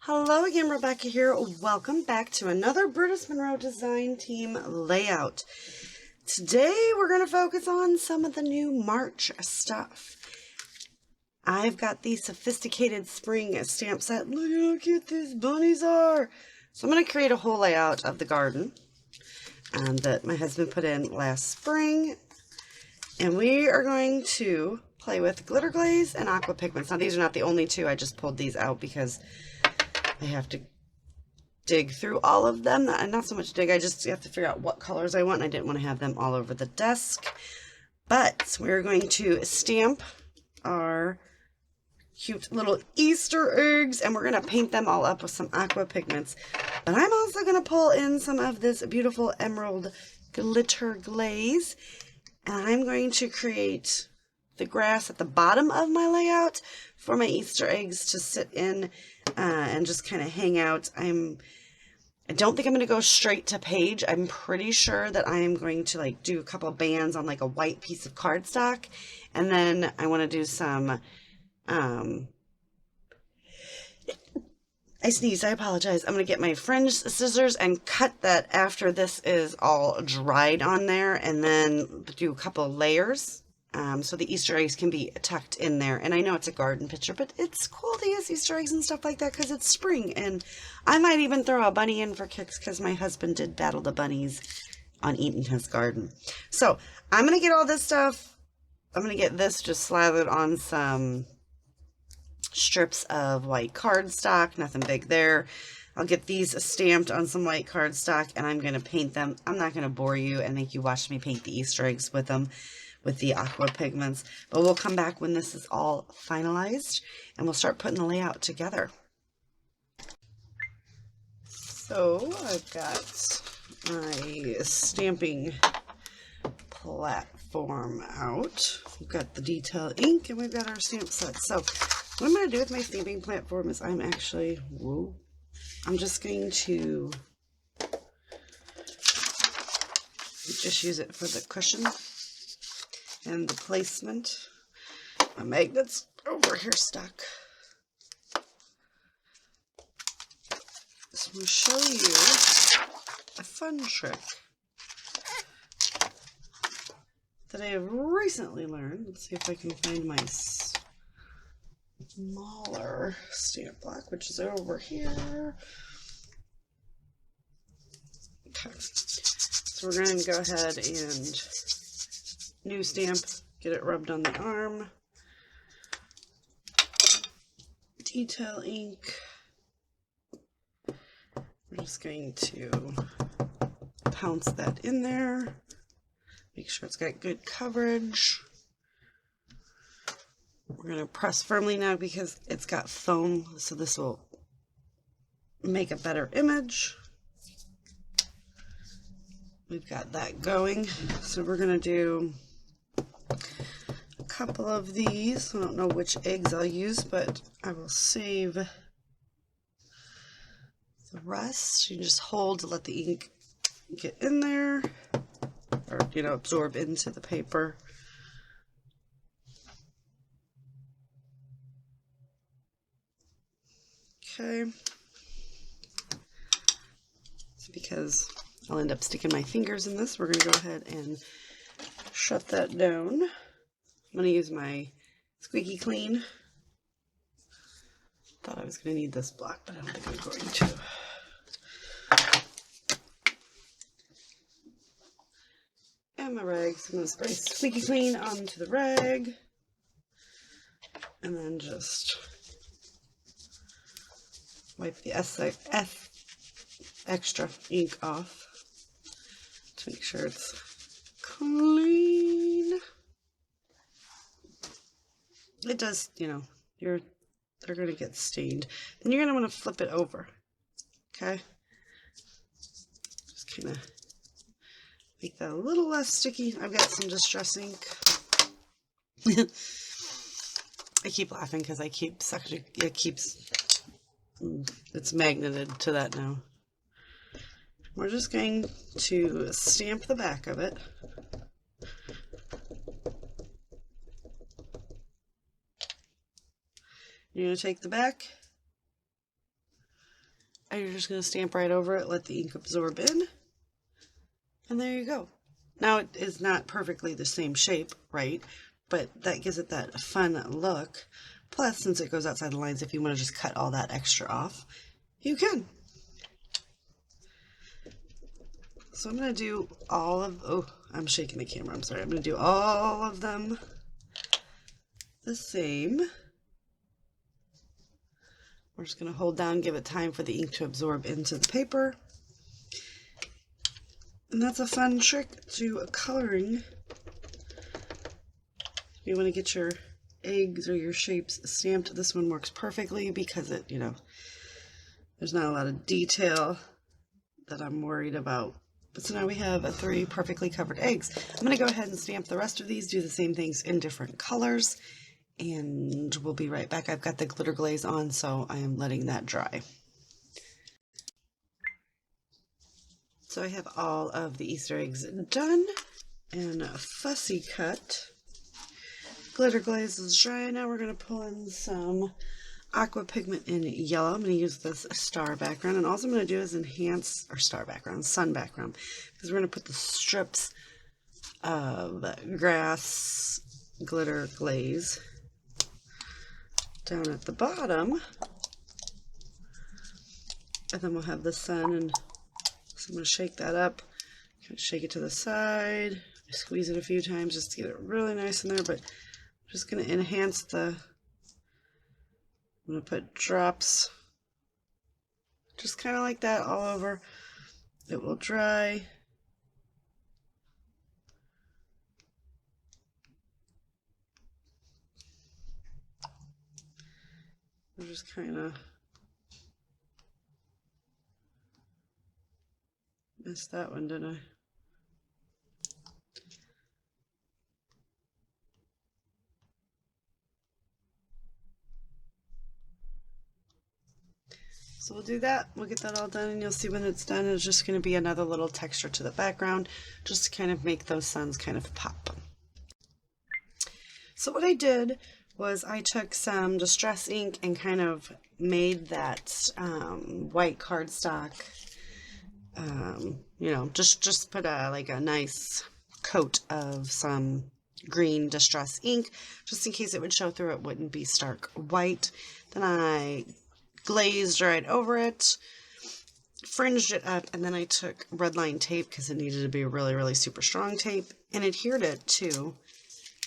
Hello again, Rebecca here. Welcome back to another Brutus Monroe Design Team layout. Today we're going to focus on some of the new March stuff. I've got the Sophisticated Spring stamp set. Look at how cute these bunnies are. So I'm going to create a whole layout of the garden that my husband put in last spring. And we are going to play with glitter glaze and aqua pigments. Now these are not the only two. I just pulled these out because I have to dig through all of them. Not so much dig, I just have to figure out what colors I want. I didn't want to have them all over the desk. But we're going to stamp our cute little Easter eggs, and we're going to paint them all up with some aqua pigments. But I'm also going to pull in some of this beautiful emerald glitter glaze, and I'm going to create the grass at the bottom of my layout for my Easter eggs to sit in and just kind of hang out. I don't think I'm going to go straight to page. I'm pretty sure that I am going to like do a couple of bands on like a white piece of cardstock, and then I want to do some I sneezed, I apologize. I'm going to get my fringe scissors and cut that after this is all dried on there, and then do a couple of layers. So the Easter eggs can be tucked in there. And I know it's a garden picture, but it's cool to use Easter eggs and stuff like that because it's spring. And I might even throw a bunny in for kicks because my husband did battle the bunnies on eating his garden. So I'm going to get all this stuff. I'm going to get this just slathered on some strips of white cardstock. Nothing big there. I'll get these stamped on some white cardstock, and I'm going to paint them. I'm not going to bore you and make you watch me paint the Easter eggs with them, with the aqua pigments, but we'll come back when this is all finalized and we'll start putting the layout together. So I've got my stamping platform out. We've got the detail ink and we've got our stamp set. So what I'm going to do with my stamping platform is I'm just going to just use it for the cushion and the placement. My magnet's over here stuck. So I'm going to show you a fun trick that I have recently learned. Let's see if I can find my smaller stamp block, which is over here. Okay. So we're going to go ahead and new stamp, get it rubbed on the arm. Detail ink. We're just going to pounce that in there. Make sure it's got good coverage. We're going to press firmly now because it's got foam, so this will make a better image. We've got that going. So we're going to do a couple of these. I don't know which eggs I'll use, but I will save the rest. You just hold to let the ink get in there, or absorb into the paper. Okay. So because I'll end up sticking my fingers in this, we're going to go ahead and shut that down. I'm going to use my squeaky clean. Thought I was going to need this block, but I don't think I'm going to. And my rag, so I'm going to spray squeaky clean onto the rag. And then just wipe the extra ink off to make sure it's clean. It does, they're going to get stained. Then you're going to want to flip it over, okay? Just kind of make that a little less sticky. I've got some distress ink. I keep laughing because I keep sucking. It keeps, it's magneted to that now. We're just going to stamp the back of it. You're going to take the back, and you're just going to stamp right over it, let the ink absorb in, and there you go. Now it is not perfectly the same shape, right? But that gives it that fun look. Plus, since it goes outside the lines, if you want to just cut all that extra off, you can. So I'm going to do all of, oh, I'm shaking the camera, I'm sorry. I'm going to do all of them the same. We're just going to hold down, give it time for the ink to absorb into the paper. And that's a fun trick to coloring. If you want to get your eggs or your shapes stamped, this one works perfectly because it, you know, there's not a lot of detail that I'm worried about. But so now we have 3 perfectly covered eggs. I'm going to go ahead and stamp the rest of these, do the same things in different colors, and we'll be right back. I've got the glitter glaze on, so I am letting that dry. So I have all of the Easter eggs done and fussy cut. Glitter glaze is dry. Now we're going to pull in some Aqua Pigment in yellow. I'm going to use this star background, and all I'm going to do is enhance our star background, sun background, because we're going to put the strips of grass glitter glaze down at the bottom, and then we'll have the sun. And so I'm going to shake that up, kind of shake it to the side, squeeze it a few times just to get it really nice in there, but I'm just going to enhance the, I'm going to put drops just kind of like that all over. It will dry. I'll just kind of missed that one, didn't I? So we'll do that, we'll get that all done, and you'll see when it's done, it's just going to be another little texture to the background, just to kind of make those suns kind of pop. So what I did was I took some distress ink and kind of made that white cardstock, you know, just put like a nice coat of some green distress ink, just in case it would show through, it wouldn't be stark white. Then I glazed right over it, fringed it up, and then I took red line tape because it needed to be really, really super strong tape, and adhered it to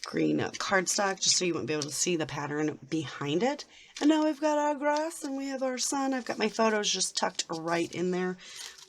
green cardstock just so you wouldn't be able to see the pattern behind it. And now we've got our grass and we have our sun. I've got my photos just tucked right in there.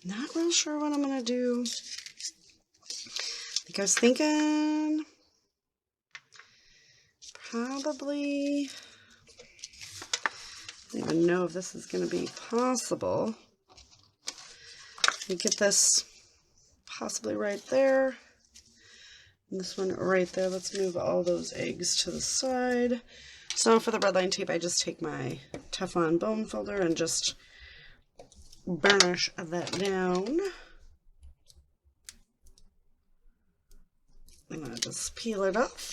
Not real sure what I'm going to do. I was thinking probably, I don't even know if this is going to be possible. We get this possibly right there. And this one right there. Let's move all those eggs to the side. So for the red line tape, I just take my Teflon bone folder and just burnish that down. I'm going to just peel it off.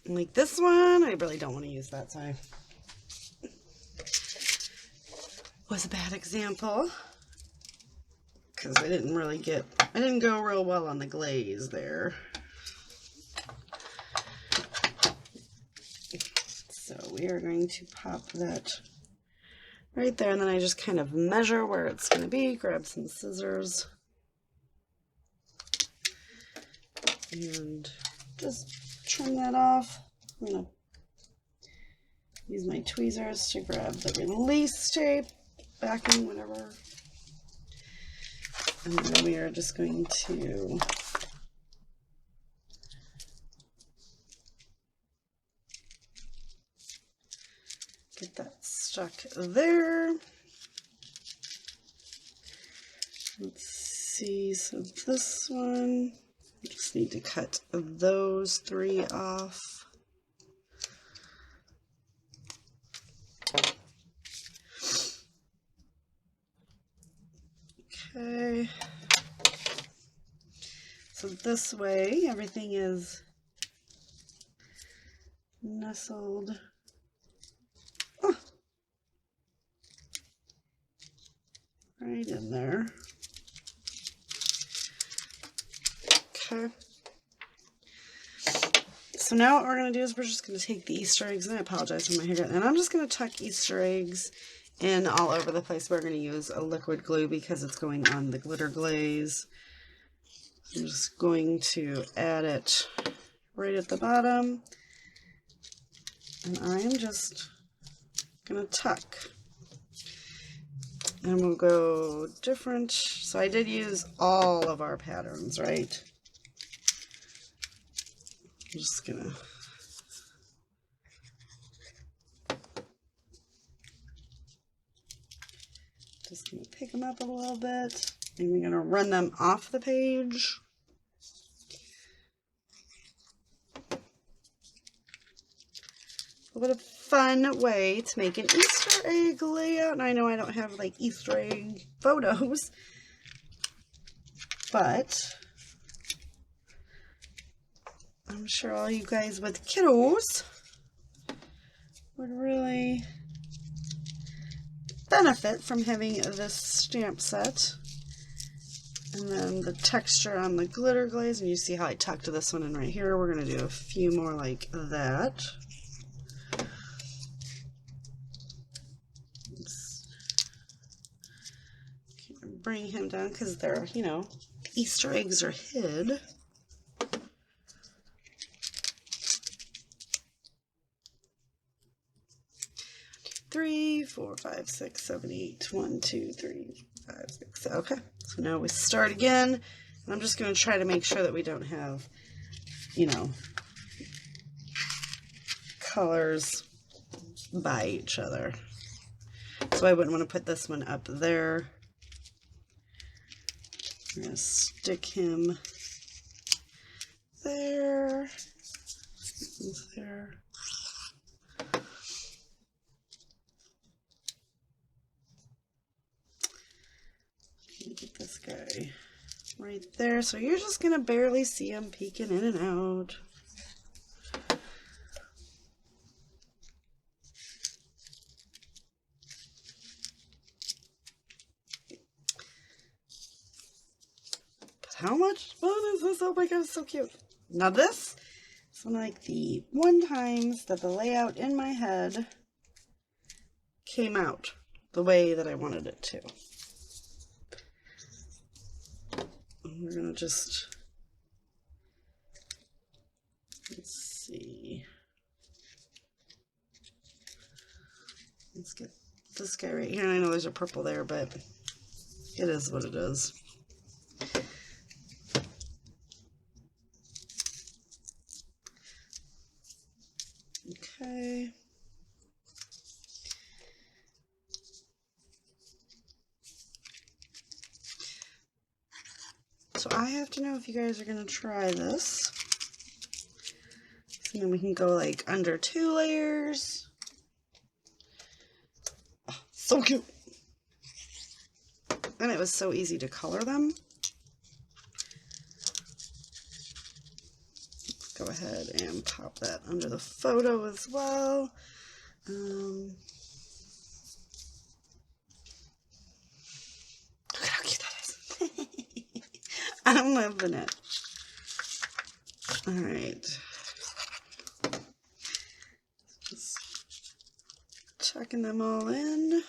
Like this one, I really don't want to use that, so was a bad example because I didn't go real well on the glaze there. So we are going to pop that right there, and then I just kind of measure where it's going to be, grab some scissors, and just trim that off. I'm going to use my tweezers to grab the release tape, backing, whatever. And then we are just going to get that stuck there. Let's see, so this one, I just need to cut those 3 off. Okay, so this way everything is nestled right in there. Okay. So now what we're going to do is we're just going to take the Easter eggs, and I apologize for my hair, and I'm just going to tuck Easter eggs in all over the place. We're going to use a liquid glue because it's going on the glitter glaze. I'm just going to add it right at the bottom, and I am just going to tuck. And we'll go different. So I did use all of our patterns, right? I'm just gonna pick them up a little bit, and we're gonna run them off the page. A bit of fun way to make an Easter egg layout. And I know I don't have like Easter egg photos, but I'm sure all you guys with kiddos would really benefit from having this stamp set. And then the texture on the glitter glaze, and you see how I tucked this one in right here. We're going to do a few more like that. Bring him down because they're, you know, Easter eggs are hid. Three, 4, 5, 6, 7, 8. 1, 2, 3, 5, 6. Okay, so now we start again, and I'm just going to try to make sure that we don't have, you know, colors by each other. So I wouldn't want to put this one up there. I'm going to stick him there, there. Get this guy right there. So you're just going to barely see him peeking in and out. How much fun is this? Oh my god, it's so cute. Now this is one of like the one times that the layout in my head came out the way that I wanted it to. And we're gonna just, let's see. Let's get this guy right here. And I know there's a purple there, but it is what it is. Okay. So I have to know if you guys are going to try this. And then we can go like under 2 layers. Oh, so cute. And it was so easy to color them. Let's go ahead and pop that under the photo as well. Look at how cute that is. I'm loving it. All right. Just checking them all in.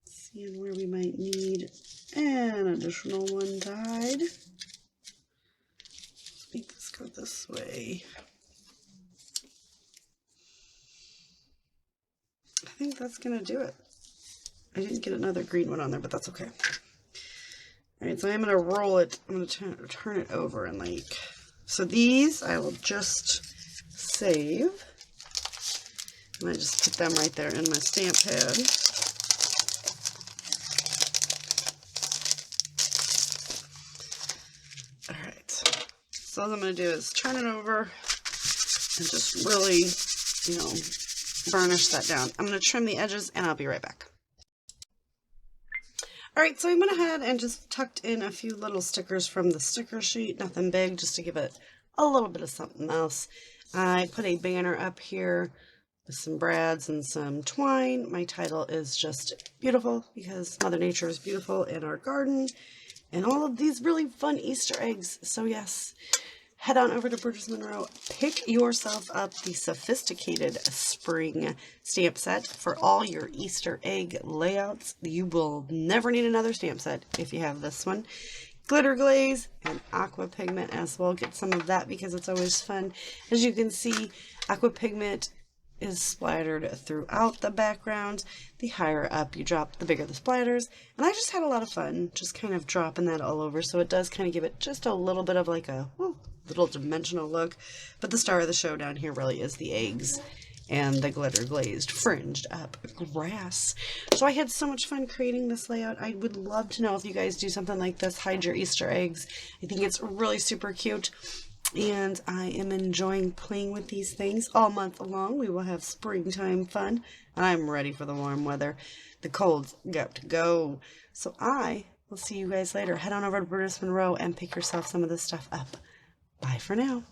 Seeing where we might need an additional one dyed. Let's make this go this way. I think that's going to do it. I didn't get another green one on there, but that's okay. Alright, so I'm going to roll it. I'm going to turn it over and like... So these I will just save. And I just put them right there in my stamp pad. Alright. So all I'm going to do is turn it over and just really, you know, burnish that down. I'm going to trim the edges and I'll be right back. Alright, so I went ahead and just tucked in a few little stickers from the sticker sheet, nothing big, just to give it a little bit of something else. I put a banner up here with some brads and some twine. My title is just beautiful because Mother Nature is beautiful in our garden and all of these really fun Easter eggs. So yes, head on over to Brutus Monroe, pick yourself up the Sophisticated Spring stamp set for all your Easter egg layouts. You will never need another stamp set if you have this one. Glitter Glaze and Aqua Pigment as well. Get some of that because it's always fun. As you can see, Aqua Pigment is splattered throughout the background. The higher up you drop, the bigger the splatters. And I just had a lot of fun just kind of dropping that all over. So it does kind of give it just a little bit of like a little dimensional look. But the star of the show down here really is the eggs and the glitter glazed fringed up grass. So I had so much fun creating this layout. I would love to know if you guys do something like this, hide your Easter eggs. I think it's really super cute. And I am enjoying playing with these things all month long. We will have springtime fun. And I'm ready for the warm weather. The cold's got to go. So I will see you guys later. Head on over to Brutus Monroe and pick yourself some of this stuff up. Bye for now.